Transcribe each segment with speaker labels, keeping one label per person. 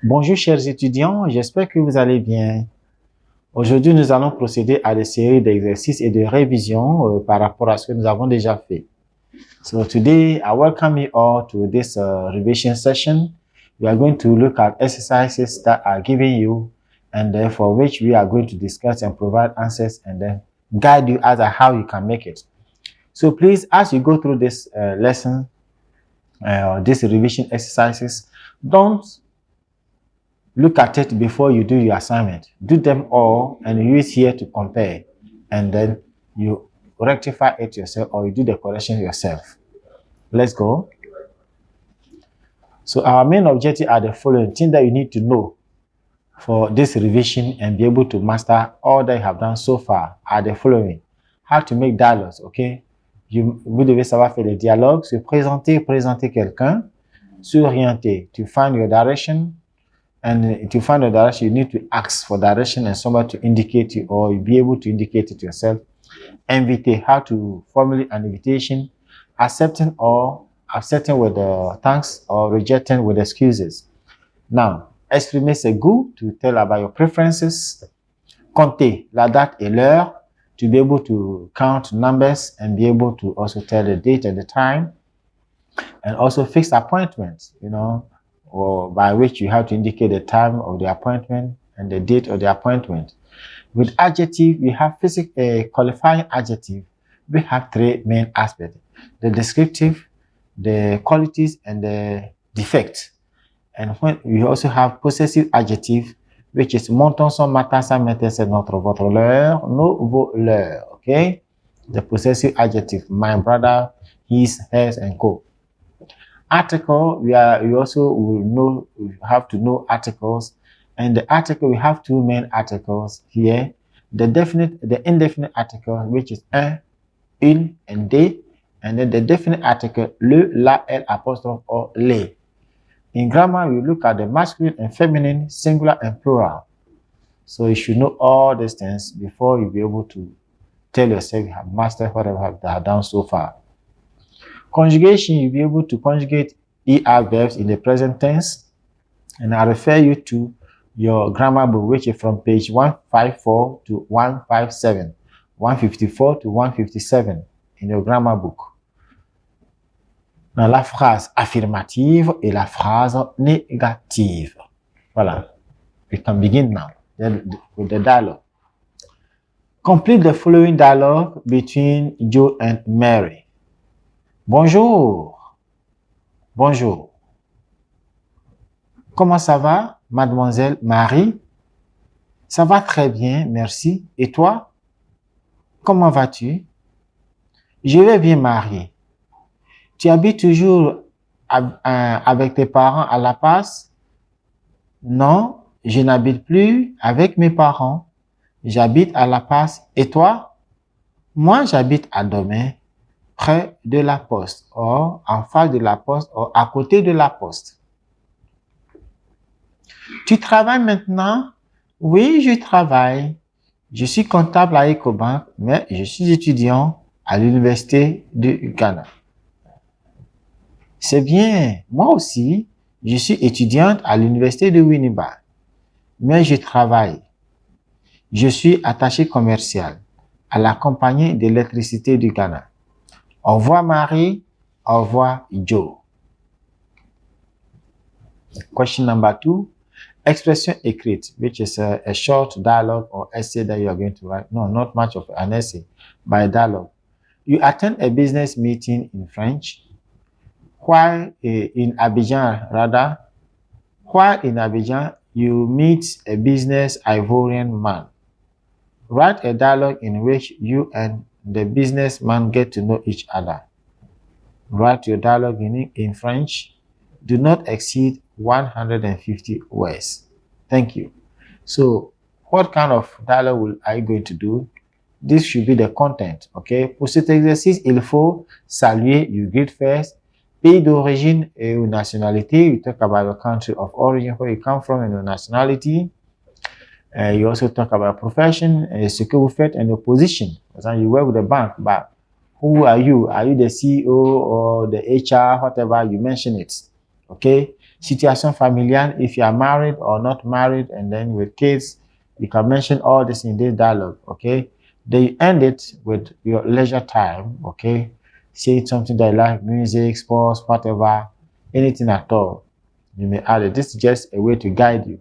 Speaker 1: Bonjour chers étudiants, j'espère que vous allez bien. Aujourd'hui, nous allons procéder à des séries d'exercices et de révisions par rapport à ce que nous avons déjà fait. So today, I welcome you all to this revision session. We are going to look at exercises that are given you and for which we are going to discuss and provide answers and then guide you as to how you can make it. So please, as you go through this lesson, these revision exercises, don't look at it before you do your assignment. Do them all and use here to compare. And then you rectify it yourself or you do the correction yourself. Let's go. So our main objective are the following things that you need to know for this revision and be able to master all that you have done so far are the following. How to make dialogues, okay? Vous devez savoir faire des dialogues, se présenter quelqu'un, s'orienter, to find your direction. And to find the direction, you need to ask for direction and somebody to indicate you or be able to indicate it yourself. Invite, how to formulate an invitation, accepting with the thanks or rejecting with excuses. Now, exprimer ses goûts, to tell about your preferences. Compter, la date et l'heure, to be able to count numbers and be able to also tell the date and the time. And also fix appointments, or by which you have to indicate the time of the appointment and the date of the appointment. With adjective, we have qualifying adjective. We have three main aspects: the descriptive, the qualities, and the defect. And when we also have possessive adjective, which is mon, ton, son, ma, ta, sa, mes, tes, c'est notre, votre, leur, nos, vos, leur. Okay? The possessive adjective: my brother, his, hers, and co. Article, we also will have to know articles, and the article, we have two main articles here: the indefinite article, which is un, une, and des, and then the definite article le, la, elle, apostrophe, or les. In grammar, we look at the masculine and feminine, singular and plural. So you should know all these things before you be able to tell yourself you have mastered whatever you have done so far. Conjugation, you'll be able to conjugate ER verbs in the present tense. And I refer you to your grammar book, which is from page 154 to 157, 154 to 157 in your grammar book. Now, la phrase affirmative et la phrase négative. Voilà. We can begin now with the dialogue. Complete the following dialogue between Joe and Mary. Bonjour. Bonjour. Comment ça va, mademoiselle Marie? Ça va très bien, merci. Et toi? Comment vas-tu? Je vais bien, Marie. Tu habites toujours avec tes parents à La Paz? Non, je n'habite plus avec mes parents. J'habite à La Paz. Et toi? Moi, j'habite à Domain, près de la poste, or en face de la poste, or à côté de la poste. Tu travailles maintenant? Oui, je travaille. Je suis comptable à Ecobank, mais je suis étudiant à l'Université du Ghana. C'est bien, moi aussi, je suis étudiante à l'Université de Winnipeg, mais je travaille. Je suis attaché commercial à la compagnie d'électricité du Ghana. Au revoir Marie, au revoir Joe. Question number 2. Expression écrite, which is a short dialogue or essay that you are going to write. No, not much of an essay, but a dialogue. You attend a business meeting in French. While in Abidjan, you meet a business Ivorian man. Write a dialogue in which you and the businessman get to know each other. Write your dialogue in French. Do not exceed 150 words. Thank you. So, what kind of dialogue are you going to do? This should be the content, okay? Pour cet exercice, il faut saluer, you greet first. Pays d'origine et your nationality. You talk about your country of origin, where you come from and your nationality. You also talk about profession, ce que vous faites, and your position. For example, you work with a bank, but who are you? Are you the CEO or the HR, whatever? You mention it. Okay? Situation familial, if you are married or not married, and then with kids, you can mention all this in this dialogue, okay? Then you end it with your leisure time, okay? Say something that you like, music, sports, whatever, anything at all. You may add it. This is just a way to guide you.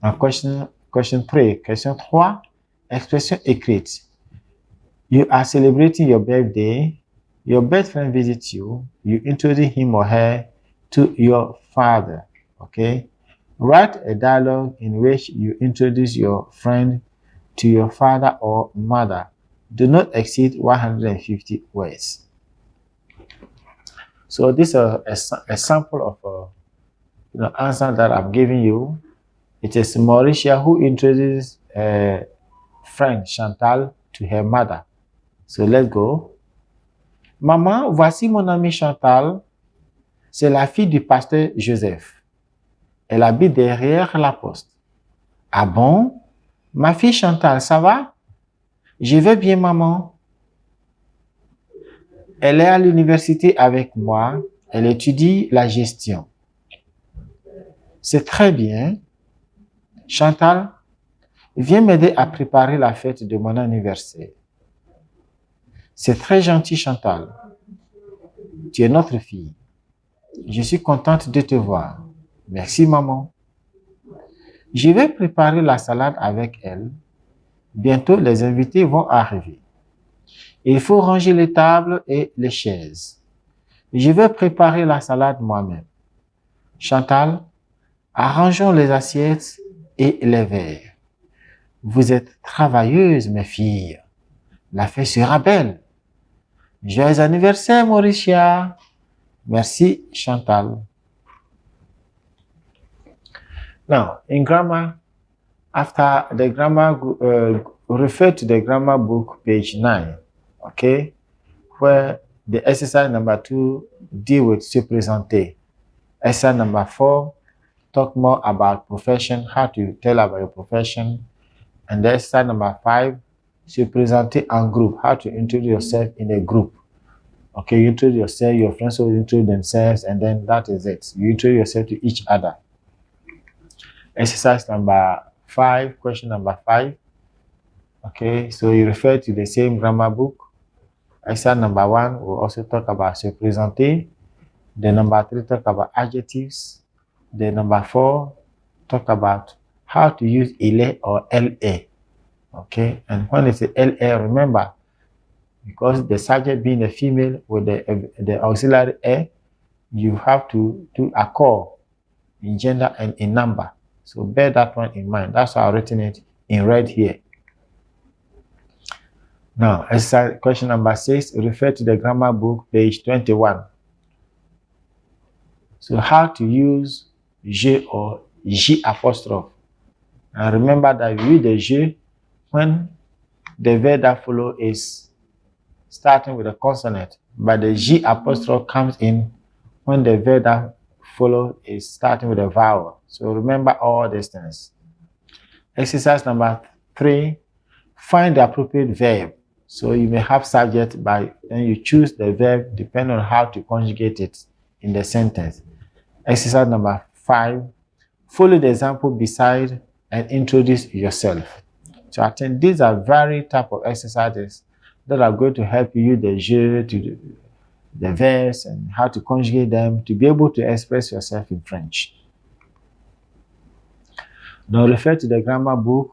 Speaker 1: Now, question 3. Question 3. Expression écrite. You are celebrating your birthday. Your best friend visits you. You introduce him or her to your father. Okay? Write a dialogue in which you introduce your friend to your father or mother. Do not exceed 150 words. So this is a sample of answer that I'm giving you. It is Mauricia who introduces friend Chantal to her mother. So let's go. Maman, voici mon amie Chantal. C'est la fille du pasteur Joseph. Elle habite derrière la poste. Ah bon? Ma fille Chantal, ça va? Je vais bien, maman. Elle est à l'université avec moi. Elle étudie la gestion. C'est très bien. Chantal, viens m'aider à préparer la fête de mon anniversaire. C'est très gentil, Chantal. Tu es notre fille. Je suis contente de te voir. Merci, maman. Je vais préparer la salade avec elle. Bientôt, les invités vont arriver. Il faut ranger les tables et les chaises. Je vais préparer la salade moi-même. Chantal, arrangeons les assiettes et les verres. Vous êtes travailleuses, mes filles. La fête sera belle. Joyeux anniversaire, Mauricia. Merci, Chantal. Now, in grammar, after the grammar, refer to the grammar book, page 9, okay, where the exercise number 2 deal with se présenter. Exercise number 4 talk more about profession, how to tell about your profession. And the exercise number 5, se présenter en group, how to introduce yourself in a group. Okay, you introduce yourself, your friends will introduce themselves, and then that is it. You introduce yourself to each other. Exercise number 5, question number 5. Okay, so you refer to the same grammar book. Exercise number 1 will also talk about se présenter. The number 3 talk about adjectives. The number 4 talk about how to use il or la. Okay, and when it's a la, remember, because the subject being a female with the auxiliary a, you have to do accord in gender and in number. So bear that one in mind. That's how I've written it in red here. Now, exercise question number 6, refer to the grammar book, page 21. So how to use je or j apostrophe. And remember that we use the je when the verb that follow is starting with a consonant, but the j apostrophe comes in when the verb that follow is starting with a vowel. So remember all these things. Exercise number 3, find the appropriate verb. So you may have subject, but then you choose the verb depending on how to conjugate it in the sentence. Exercise number 5, follow the example beside and introduce yourself. So I think these are very type of exercises that are going to help you use the je, to the verbs, and how to conjugate them to be able to express yourself in French. Now refer to the grammar book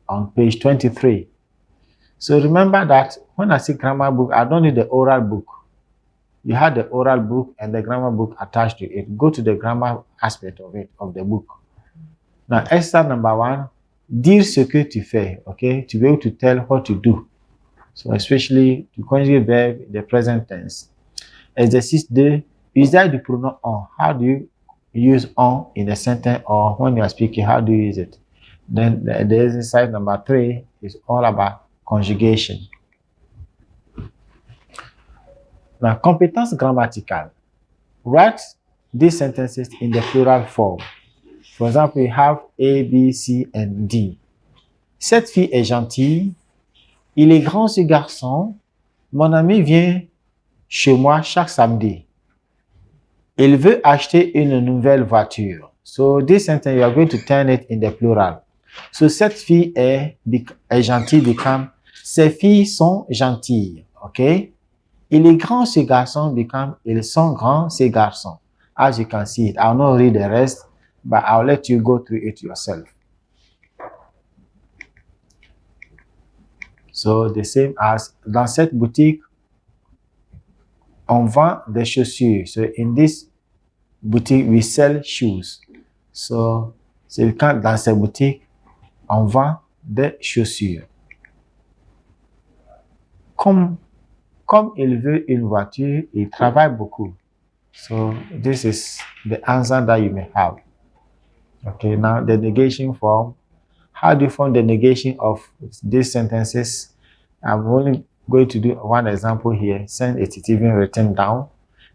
Speaker 1: on page 23. So remember that when I say grammar book, I don't need the oral book. You have the oral book and the grammar book attached to it. Go to the grammar aspect of it, of the book. Now, exercise number 1, dire ce que tu fais, okay, to be able to tell what to do. So especially to conjugate verb in the present tense. Exercice 2, usage du pronom on. How do you use on in a sentence, or when you are speaking, how do you use it? Then the exercise number 3 is all about conjugation. Now, compétence grammaticale. Write these sentences in the plural form. For example, you have A, B, C, and D. Cette fille est gentille. Il est grand ce garçon. Mon ami vient chez moi chaque samedi. Il veut acheter une nouvelle voiture. So this sentence, you are going to turn it in the plural. So cette fille est gentille become ces filles sont gentilles. Okay? Il est grand ce garçon become ils sont grands ces garçons. As you can see it, I'll not read the rest, but I'll let you go through it yourself. So the same as dans cette boutique, on vend des chaussures. So in this boutique, we sell shoes. So c'est le cas dans cette boutique, on vend des chaussures. Comme il veut une voiture, il travaille beaucoup. So this is the answer that you may have. Okay, now the negation form. How do you form the negation of these sentences? I'm only going to do one example here, since it is even written down.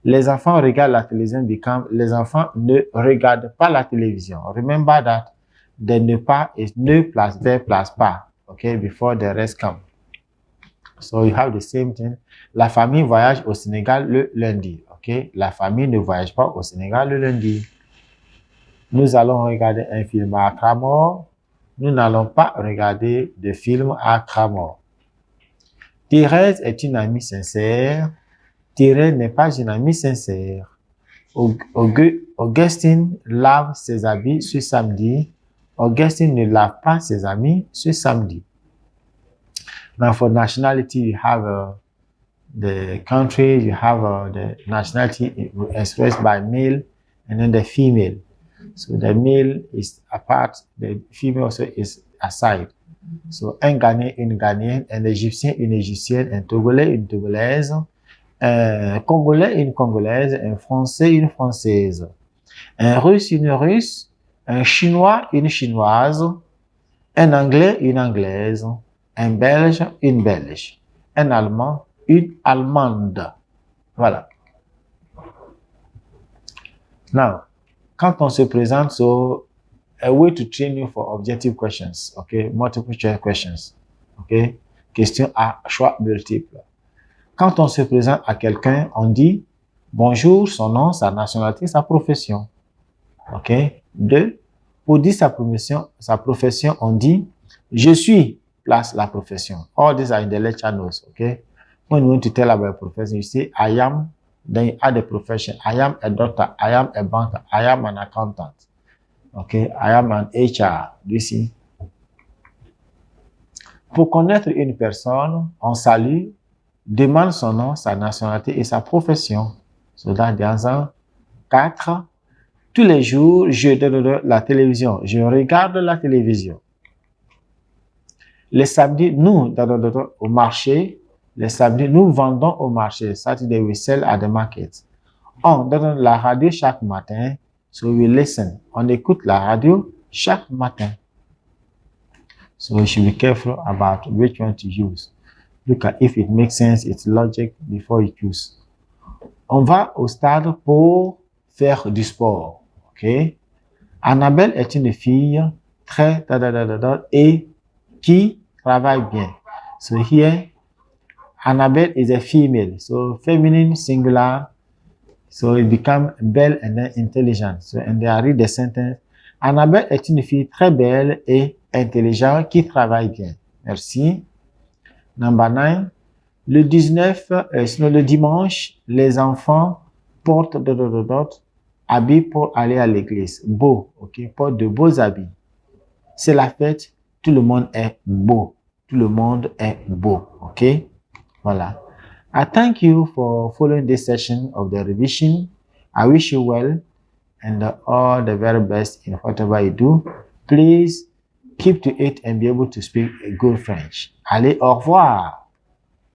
Speaker 1: Les enfants regardent la télévision become les enfants ne regardent pas la télévision. Remember that the ne pas is ne plus verb plus pas, okay, before the rest come. So you have the same thing. La famille voyage au Sénégal le lundi, okay? La famille ne voyage pas au Sénégal le lundi. Nous allons regarder un film à Cramor. Nous n'allons pas regarder de film à Cramor. Thérèse est une amie sincère. Thérèse n'est pas une amie sincère. Augustine lave ses habits ce samedi. Augustine ne lave pas ses habits ce samedi. Now for nationality, you have the country, you have the nationality expressed by male and then the female. So the male is apart, the female also is aside. So un Ghanéen, une Ghanéenne, un Égyptien, une Égyptienne, un Togolais, une Togolaise, un Congolais, une Congolaise, un Français, une Française, un Russe, une Russe, un Chinois, une Chinoise, un Anglais, une Anglaise, un Belge, une Belge, un Allemand, une Allemande. Voilà. Now, quand on se présente, so a way to train you for objective questions, okay, multiple choice questions, okay, question à choix multiple. Quand on se présente à quelqu'un, on dit bonjour, son nom, sa nationalité, sa profession, ok. 2, pour dire sa profession, on dit je suis plus la profession. All these are in the lecture notes, okay. When you want to tell about a profession, you say I am, then you add the profession. I am a doctor, I am a banker, I am an accountant. Okay, I am an HR. Do you see? Pour connaître une personne, on salue, demande son nom, sa nationalité et sa profession. So that's the answer. 4. Tous les jours, je regarde la télévision. Je regarde la télévision. Les samedis, nous, au marché, les samedis, nous vendons au marché. Saturday, we sell at the market. On donne la radio chaque matin. So we listen. On écoute la radio chaque matin. So we should be careful about which one to use. Look at if it makes sense, its logic before you choose. On va au stade pour faire du sport. Okay? Annabelle est une fille très et qui travaille bien. So here, Annabelle is a female. So feminine singular. So it becomes belle and then intelligent. So and I read the sentence. Annabelle est une fille très belle et intelligente qui travaille bien. Merci. Number 9. Le 19, sinon le dimanche, les enfants portent habits pour aller à l'église. Beau, ok, portent de beaux habits. C'est la fête, tout le monde est beau. Tout le monde est beau, ok? Voilà. I thank you for following this session of the revision. I wish you well and all the very best in whatever you do. Please keep to it and be able to speak a good French. Allez, au revoir.